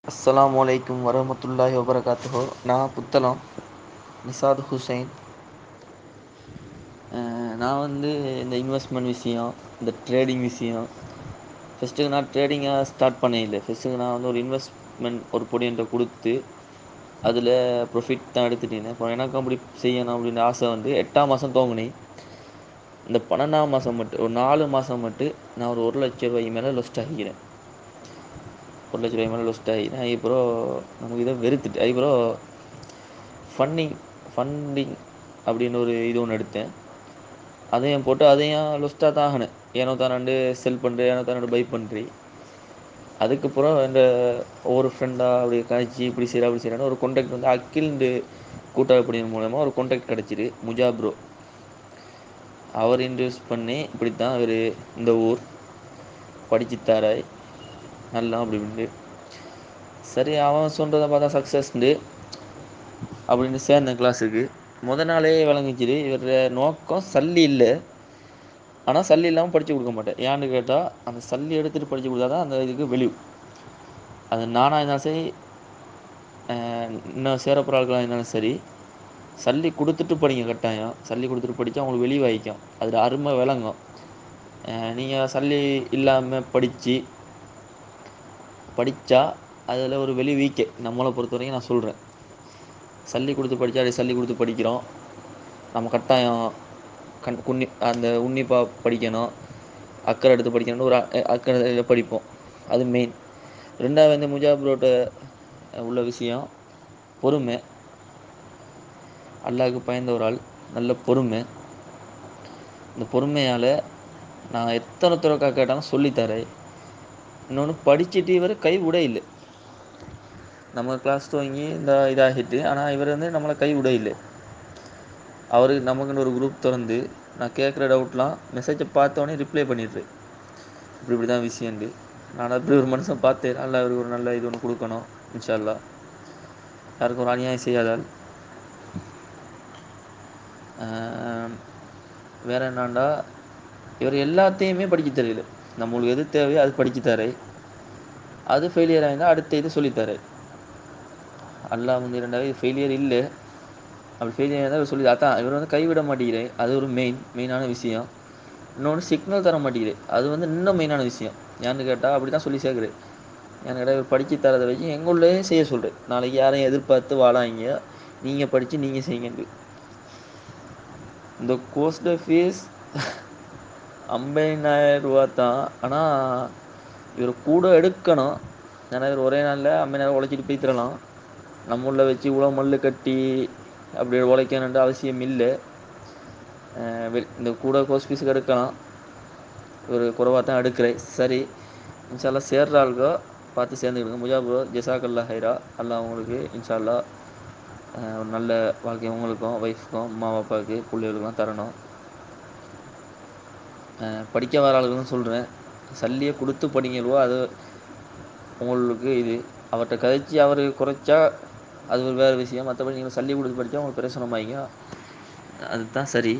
அஸ்ஸலாமு அலைக்கும் வரஹ்மத்துல்லாஹி வபரகாத்துஹு. நான் புத்தளம் நிசாத் ஹுசைன். நான் வந்து இந்த இன்வெஸ்ட்மெண்ட் விஷயம், இந்த ட்ரேடிங் விஷயம், ஃபஸ்ட்டுக்கு நான் ட்ரேடிங்காக ஸ்டார்ட் பண்ணல. ஃபஸ்ட்டுக்கு நான் வந்து ஒரு இன்வெஸ்ட்மெண்ட் ஒரு பொடி என்கிட்ட கொடுத்து அதில் ப்ரொஃபிட் தான் எடுத்துட்டேன். அப்புறம் எனக்கும் அப்படி செய்யணும் அப்படின்னு ஆசை வந்து 8ஆம் மாதம் துவங்கினேன். இந்த 12ஆம் மாதம் மட்டும் ஒரு 4 மாதம் மட்டும் நான் ஒரு ₹1,00,000 மேலே லொஸ்ட் ஆகிக்கிறேன். ₹1,00,000 மேலே லொஸ்ட் ஆகிக்கிறேன். அதுக்கப்புறம் நமக்கு இதை வெறுத்துட்டு அதுக்கப்புறம் ஃபண்டிங் அப்படின்னு ஒரு இது ஒன்று எடுத்தேன். அதையும் போட்டு அதையும் லொஸ்ட்டாக தான் ஆகினேன். ஏனோ தானாண்டு செல் பண்ணுறேன், ஏனோ தானாண்டு பை பண்ணுறேன். அதுக்கப்புறம் இந்த ஒவ்வொரு ஃப்ரெண்டாக அப்படி காய்ச்சி இப்படி செய்கிறா அப்படி செய்கிறான்னு ஒரு கான்டாக்ட் வந்து அக்கில்ண்டு கூட்டாளிப்படையின் மூலமாக ஒரு கான்டாக்ட் கிடச்சிது. முஜா ப்ரோ அவர் இன்ட்ரடியூஸ் பண்ணி இப்படி தான் அவர் இந்த ஊர் படிச்சுத்தாராய் நல்லா அப்படி இப்படின்ட்டு சரி அவன் சொல்கிறத பார்த்தா சக்ஸஸ்ண்டு அப்படின்னு சேர்ந்தேன் கிளாஸுக்கு. நாளே விளங்கிச்சிது இவர் நோக்கம் சல்லி இல்லை, ஆனால் சல்லி இல்லாமல் படித்து கொடுக்க மாட்டேன். ஏன்னு கேட்டால் அந்த சல்லி எடுத்துகிட்டு படித்து கொடுத்தா தான் அந்த இதுக்கு வெளிவு. அது நானாக இருந்தாலும் சரி, இன்னும் சேரப்போகிற ஆட்களாக இருந்தாலும் சரி, சல்லி கொடுத்துட்டு படிங்க. கட்டாயம் சல்லி கொடுத்துட்டு படித்தா அவங்களுக்கு வெளிவாகிக்கும், அதில் அருமை விளங்கும். நீங்கள் சல்லி இல்லாமல் படித்தா அதில் ஒரு வெளிவீக்கே நம்மளை பொறுத்த வரைக்கும் நான் சொல்கிறேன். சல்லி கொடுத்து படித்தா அப்படி சல்லி கொடுத்து படிக்கிறோம், நம்ம கட்டாயம் அந்த உன்னிப்பாக படிக்கணும், அக்கறை எடுத்து படிக்கணும்னு ஒரு அக்கறை படிப்போம். அது மெயின். ரெண்டாவது வந்து முஜாப்ரோட்ட உள்ள விஷயம் பொறுமை. அல்லாஹ்வுக்கு பயந்த ஒரு ஆள், நல்ல பொறுமை. இந்த பொறுமையால் நான் எத்தனை தடவை கேட்டாலும் சொல்லித்தரேன். இன்னொன்று படிச்சுட்டு இவர் கை விட இல்லை. நம்ம கிளாஸ் துவங்கி இந்த இதாகிட்டு, ஆனால் இவர் வந்து நம்மளை கை விட இல்லை. அவர் நமக்குன்னு ஒரு குரூப் திறந்து நான் கேட்குற டவுட்லாம் மெசேஜை பார்த்தோன்னே ரிப்ளை பண்ணிடுறேன். இப்படி தான் விஷயம்ண்டு. நான் அப்படி ஒரு மனுஷன் பார்த்தேன். நல்லா அவருக்கு ஒரு நல்ல இது ஒன்று கொடுக்கணும் இன்ஷா அல்லாஹ். யாருக்கும் ஒரு அநியாயம் செய்யாதால். வேறு என்னாண்டா, இவர் எல்லாத்தையுமே படிக்க தெரியல. நம்மளுக்கு எது தேவையோ அது படிச்சு தரேன். அது ஃபெயிலியர் ஆகிருந்தால் அடுத்த இது சொல்லித்தரேன். அல்லாஹ் வந்து ரெண்டாவது ஃபெயிலியர் இல்லை, அப்படி ஃபெயிலியர் இருந்தால் இவர் சொல்லி அதான் இவர் வந்து கைவிட மாட்டேங்கிறேன். அது ஒரு மெயினான விஷயம். இன்னொன்று சிக்னல் தர மாட்டேங்கிறேன். அது வந்து இன்னும் மெயினான விஷயம். ஏன்னு கேட்டால் அப்படி தான் சொல்லி சேர்க்குறேன். ஏன்னு கேட்டால் இவர் படித்து தரதை வச்சு எங்களுள்ளே செய்ய சொல்கிறேன். நாளைக்கு யாரையும் எதிர்பார்த்து வாழாங்க, நீங்கள் படித்து நீங்கள் செய்யுங்க. இந்த கோர்ஸோட ஃபீஸ் ₹50,000 தான். ஆனால் இவர் கூட எடுக்கணும். ஏன்னா இவர் ஒரே நாளில் 50,000 உழைச்சிட்டு போய்த்திரலாம். நம்மள வச்சு இவ்வளோ மல்லு கட்டி அப்படி உழைக்கணுன்ற அவசியம் இல்லை. இந்த கூட கோர்ஸ் ஃபீஸுக்கு எடுக்கலாம், ஒரு குறைவாக தான் எடுக்கிறேன். சரி இன்ஷா அல்லாஹ் சேர்ற ஆளுக்கோ பார்த்து சேர்ந்துக்கிடுங்க. முஜா ப்ரோ ஜஸாக்கல்லா ஹைரா. அல்லாஹ் உங்களுக்கு இன்ஷா அல்லாஹ் ஒரு நல்ல வாழ்க்கை உங்களுக்கும் ஒய்ஃபுக்கும் அம்மா அப்பாவுக்கு பிள்ளைகளுக்கும் தரணும். படிக்க வர ஆளுகளும் சொல்கிறேன், சல்லியை கொடுத்து படிங்களோ அது உங்களுக்கு இது. அவர்கிட்ட கழிச்சு அவர் குறைச்சா அது ஒரு வேறு விஷயம். மற்றபடி நீங்கள் சல்லி கொடுத்து படித்தா உங்களுக்கு பிரச்சனமாயிங்க. அதுதான் சரி.